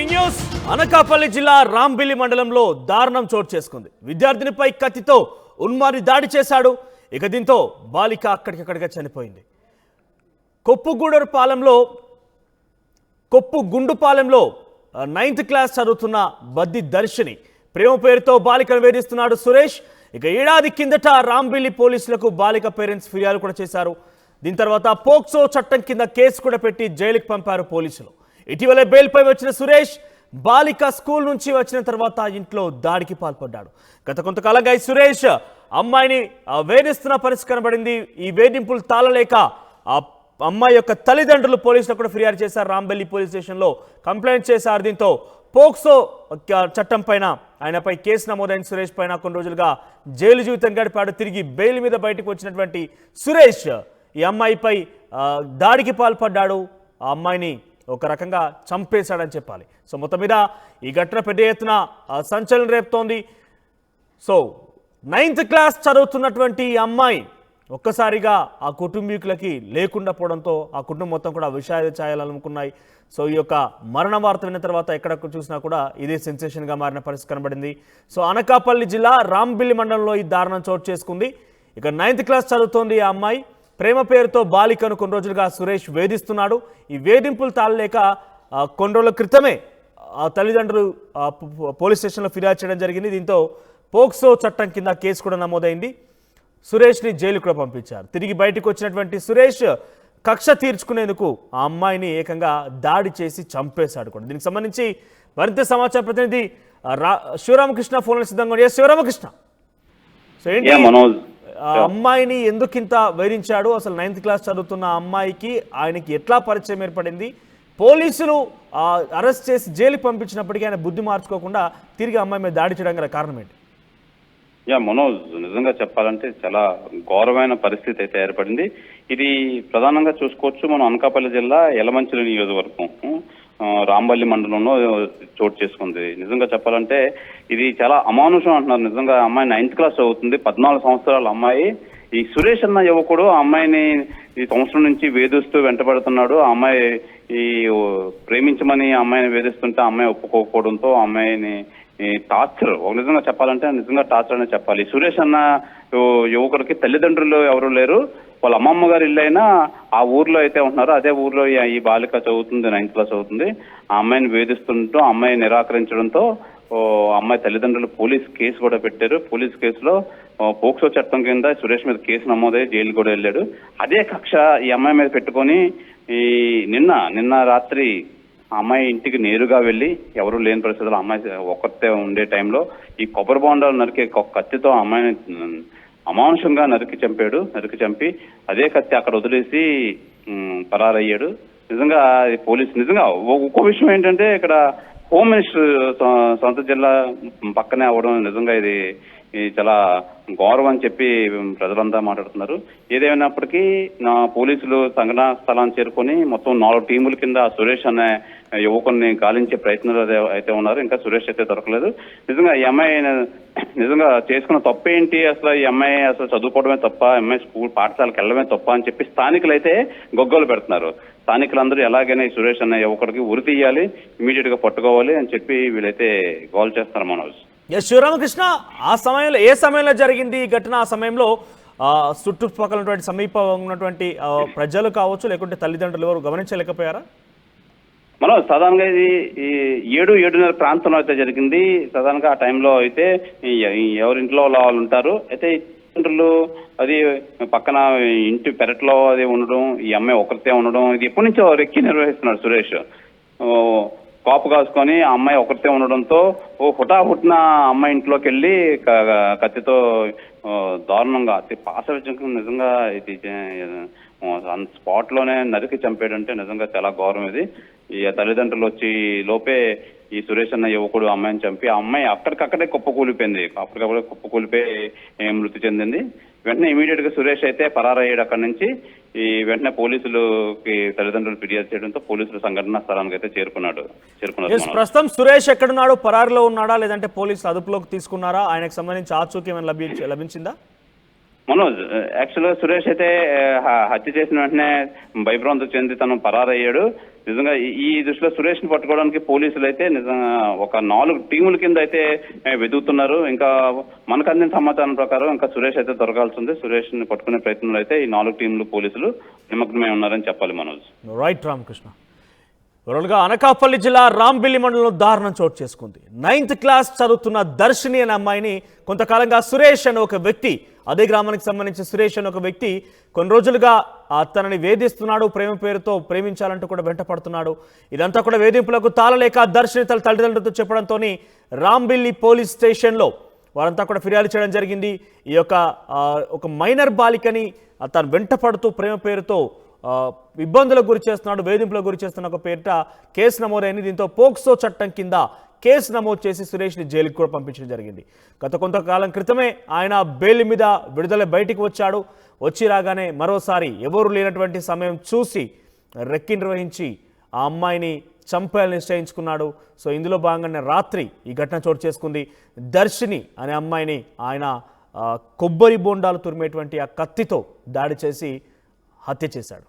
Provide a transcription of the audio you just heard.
Breaking news Anakapalli జిల్లా రాంబిల్లి మండలంలో దారుణం చోటు చేసుకుంది. విద్యార్థినిపై కత్తితో ఉన్మాది దాడి చేశాడు. ఇక దీంతో బాలిక అక్కడికక్కడిగా చనిపోయింది. కొప్పుగుండుపాలెంలో 9th క్లాస్ చదువుతున్న బద్ది దర్శిని ప్రేమ పేరుతో బాలికను వేధిస్తున్నాడు సురేష్. ఇక ఏడాది కిందట రాంబిల్లి పోలీసులకు బాలిక పేరెంట్స్ ఫిర్యాదు కూడా చేశారు. దీని తర్వాత పోక్సో చట్టం కింద కేసు కూడా పెట్టి జైలుకి పంపారు పోలీసులు. ఇటీవలే బెయిల్పై వచ్చిన సురేష్ బాలిక స్కూల్ నుంచి వచ్చిన తర్వాత ఇంట్లో దాడికి పాల్పడ్డాడు. గత కొంతకాలంగా ఈ సురేష్ అమ్మాయిని వేధిస్తున్న పరిస్థితి కనబడింది. ఈ వేధింపులు తాళలేక ఆ అమ్మాయి యొక్క తల్లిదండ్రులు పోలీసులకు కూడా ఫిర్యాదు చేశారు. రాంబెల్లి పోలీస్ స్టేషన్లో కంప్లైంట్ చేశారు. దీంతో పోక్సో చట్టం పైన ఆయనపై కేసు నమోదైన సురేష్ పైన కొన్ని రోజులుగా జైలు జీవితం గడిపాడు. తిరిగి బెయిల్ మీద బయటకు వచ్చినటువంటి సురేష్ ఈ అమ్మాయిపై దాడికి పాల్పడ్డాడు. ఆ అమ్మాయిని ఒక రకంగా చంపేశాడని చెప్పాలి. సో మొత్తం మీద ఈ ఘటన పెద్ద ఎత్తున సంచలనం రేపుతోంది. సో 9th క్లాస్ చదువుతున్నటువంటి ఈ అమ్మాయి ఒక్కసారిగా ఆ కుటుంబీకులకి లేకుండా పోవడంతో ఆ కుటుంబం మొత్తం కూడా విషాద ఛాయలనుకున్నాయి. సో ఈ యొక్క మరణ వార్త విన్న తర్వాత ఎక్కడ చూసినా కూడా ఇదే సెన్సేషన్గా మారిన పరిస్థితి కనబడింది. సో అనకాపల్లి జిల్లా రాంబిల్లి మండలంలో ఈ దారుణం చోటు చేసుకుంది. ఇక 9th క్లాస్ చదువుతోంది ఈ అమ్మాయి. ప్రేమ పేరుతో బాలికను కొన్ని రోజులుగా సురేష్ వేధిస్తున్నాడు. ఈ వేధింపులు తాళలేక కొన్ని రోజుల క్రితమే ఆ తల్లిదండ్రులు పోలీస్ స్టేషన్లో ఫిర్యాదు చేయడం జరిగింది. దీంతో పోక్సో చట్టం కింద కేసు కూడా నమోదైంది. సురేష్ని జైలు కూడా పంపించారు. తిరిగి బయటకు వచ్చినటువంటి సురేష్ కక్ష తీర్చుకునేందుకు ఆ అమ్మాయిని ఏకంగా దాడి చేసి చంపేశాడు కూడా. దీనికి సంబంధించి మరింత సమాచార ప్రతినిధి శివరామకృష్ణ ఫోన్లో సిద్ధంగా. శివరామకృష్ణ, సో ఏంటి అమ్మాయిని ఎందుకింత వేధించాడు? అసలు 9th క్లాస్ చదువుతున్న అమ్మాయికి ఆయనకి ఎట్లా పరిచయం ఏర్పడింది? పోలీసులు అరెస్ట్ చేసి జైలుకి పంపించినప్పటికీ ఆయన బుద్ధి మార్చుకోకుండా తిరిగి అమ్మాయి మీద దాడి చేయడం గల కారణం ఏంటి? మనోజ్, నిజంగా చెప్పాలంటే చాలా ఘోరమైన పరిస్థితి అయితే ఏర్పడింది. ఇది ప్రధానంగా చూసుకోవచ్చు మనం అనకాపల్లి జిల్లా యలమంచిలి నియోజకవర్గం రాంబల్లి మండలంలో చోటు చేసుకుంది. నిజంగా చెప్పాలంటే ఇది చాలా అమానుషం అంటున్నారు. నిజంగా అమ్మాయి 9th క్లాస్ చదువుతుంది, 14 సంవత్సరాల అమ్మాయి. ఈ సురేష్ అన్న యువకుడు ఆ అమ్మాయిని ఈ సంవత్సరం నుంచి వేధిస్తూ వెంటబడుతున్నాడు. ఆ అమ్మాయి ఈ ప్రేమించమని ఆ అమ్మాయిని వేధిస్తుంటే ఆ అమ్మాయి ఒప్పుకోకపోవడంతో ఆ అమ్మాయిని టార్చర్, ఒక నిజంగా చెప్పాలంటే నిజంగా టార్చర్ అనే చెప్పాలి. సురేష్ అన్న యువకుడికి తల్లిదండ్రులు ఎవరు లేరు. వాళ్ళ అమ్మమ్మ గారి ఇల్లు అయినా ఆ ఊర్లో అయితే ఉంటున్నారు. అదే ఊర్లో ఈ బాలిక చదువుతుంది, 9th క్లాస్ చదువుతుంది. ఆ అమ్మాయిని వేధిస్తుంటూ ఆ అమ్మాయి నిరాకరించడంతో అమ్మాయి తల్లిదండ్రులు పోలీస్ కేసు కూడా పెట్టారు. పోలీస్ కేసులో పోక్సో చట్టం కింద సురేష్ మీద కేసు నమోదై జైలు కూడా వెళ్ళాడు. అదే కక్ష ఈ అమ్మాయి మీద పెట్టుకొని ఈ నిన్న రాత్రి ఆ అమ్మాయి ఇంటికి నేరుగా వెళ్ళి ఎవరు లేని పరిస్థితుల్లో అమ్మాయి ఒక్కతే ఉండే టైంలో ఈ కొబ్బరి బొండాలు నరికే కత్తితో ఆ అమ్మాయిని అమానుషంగా నరికి చంపి అదే కత్తి అక్కడ వదిలేసి పరారయ్యాడు. నిజంగా పోలీసు నిజంగా ఒక్కో విషయం ఏంటంటే ఇక్కడ హోమ్ మినిస్టర్ సొంత జిల్లా పక్కనే అవ్వడం నిజంగా ఇది చాలా గౌరవం అని చెప్పి ప్రజలంతా మాట్లాడుతున్నారు. ఏదేమైనప్పటికీ పోలీసులు సంఘటనా స్థలాన్ని చేరుకొని మొత్తం 4 టీముల కింద సురేష్ అనే యువకుల్ని గాలించే ప్రయత్నాలు అయితే ఉన్నారు. ఇంకా సురేష్ అయితే దొరకలేదు. నిజంగా ఈ అమ్మాయి నిజంగా చేసుకున్న తప్పేంటి, అసలు ఈ అమ్మాయి అసలు చదువుకోవడమే తప్ప, అమ్మాయి స్కూల్ పాఠశాలకు వెళ్ళడమే తప్ప అని చెప్పి స్థానికులు అయితే గొగ్గోలు పెడుతున్నారు. స్థానికులందరూ ఎలాగైనా ఈ సురేష్ అనే యువకుడికి ఉరి తీయాలి, ఇమీడియట్ గా పట్టుకోవాలి అని చెప్పి వీళ్ళైతే గోల్ చేస్తున్నారు. మనోజ్, శివరామకృష్ణ, ఆ సమయంలో ఏ సమయంలో జరిగింది ఈ ఘటన? ఆ సమయంలో చుట్టుపక్కల ఉన్నటువంటి సమీప ఉన్నటువంటి ప్రజలు కావచ్చు, లేకుంటే తల్లిదండ్రులు ఎవరు గమనించలేకపోయారా? మనం సాధారణంగా ఇది ఈ 7-7:30 ప్రాంతంలో అయితే జరిగింది. సాధారణంగా ఆ టైంలో అయితే ఎవరింట్లో వాళ్ళు ఉంటారు. అయితే తల్లిదండ్రులు అది పక్కన ఇంటి పెరట్లో అది ఉండడం, ఈ అమ్మాయి ఒకరితే ఉండడం, ఇది ఎప్పటి నుంచో రెక్కి నిర్వహిస్తున్నాడు సురేష్. కాపు కాసుకొని ఆ అమ్మాయి ఒకరితే ఉండడంతో హుటాహుట్న అమ్మాయి ఇంట్లోకి వెళ్ళి కత్తితో దారుణంగా అతి పాశవికంగా నిజంగా ఇది స్పాట్ లోనే నరికి చంపాడంటే నిజంగా చాలా ఘోరం ఇది. ఈ తల్లిదండ్రులు వచ్చి లోపే ఈ సురేష్ అన్న యువకుడు అమ్మాయిని చంపి ఆ అమ్మాయి అక్కడికక్కడే కుప్పకూలిపోయింది. అప్పటికప్పుడే కుప్పకూలిపోయి మృతి చెందింది. వెంటనే ఇమీడియట్ గా సురేష్ అయితే పరారయ్యాడు అక్కడి నుంచి. ఈ వెంటనే పోలీసులకి తల్లిదండ్రులు ఫిర్యాదు చేయడంతో పోలీసులు సంఘటనా స్థలానికి అయితే చేరుకున్నారు. ప్రస్తుతం సురేష్ ఎక్కడున్నాడు? పరారులో ఉన్నాడా, లేదంటే పోలీసులు అదుపులోకి తీసుకున్నారా? ఆయనకు సంబంధించి ఆచూకీ ఏమైనా లభించిందా? మనోజ్, యాక్చువల్గా సురేష్ అయితే హత్య చేసిన వెంటనే భయభ్రాంతి చెంది తను పరారయ్యాడు. నిజంగా ఈ దృష్టిలో సురేష్ ని పట్టుకోవడానికి పోలీసులు అయితే నిజంగా ఒక 4 టీముల కింద అయితే వెతుకుతున్నారు. ఇంకా మనకు అందిన సమాచారం ప్రకారం ఇంకా సురేష్ అయితే దొరకాల్సి ఉంది. సురేష్ ని పట్టుకునే ప్రయత్నంలో అయితే ఈ 4 టీములు పోలీసులు నిమగ్నమై ఉన్నారని చెప్పాలి మనోజ్. రైట్ రామకృష్ణ. వరల్డ్గా అనకాపల్లి జిల్లా రాంబిల్లి మండలంలో దారుణం చోటు చేసుకుంది. 9th క్లాస్ చదువుతున్న దర్శిని అనే అమ్మాయిని కొంతకాలంగా సురేష్ అనే ఒక వ్యక్తి, అదే గ్రామానికి సంబంధించిన సురేష్ అనే ఒక వ్యక్తి కొన్ని రోజులుగా తనని వేధిస్తున్నాడు. ప్రేమ పేరుతో ప్రేమించాలంటూ కూడా వెంటపడుతున్నాడు. ఇదంతా కూడా వేధింపులకు తాళలేక దర్శిని తన తల్లిదండ్రులతో చెప్పడంతో రాంబిల్లి పోలీస్ స్టేషన్లో వారంతా కూడా ఫిర్యాదు చేయడం జరిగింది. ఈ యొక్క ఒక మైనర్ బాలికని తను వెంటపడుతూ ప్రేమ పేరుతో ఇబ్బందులకు గురి చేస్తున్నాడు, వేధింపులకు గురి చేస్తున్న ఒక పేరిట కేసు నమోదైంది. దీంతో పోక్సో చట్టం కింద కేసు నమోదు చేసి సురేష్ని జైలుకి కూడా పంపించడం జరిగింది. గత కొంతకాలం క్రితమే ఆయన బెయిల్ మీద విడుదల బయటికి వచ్చాడు. వచ్చి రాగానే మరోసారి ఎవరు లేనటువంటి సమయం చూసి రెక్కి నిర్వహించి ఆ అమ్మాయిని చంపేయాలని నిశ్చయించుకున్నాడు. సో ఇందులో భాగంగానే రాత్రి ఈ ఘటన చోటు చేసుకుంది. దర్శిని అనే అమ్మాయిని ఆయన కొబ్బరి బోండాలు తురిమేటువంటి ఆ కత్తితో దాడి చేసి హత్య చేశాడు.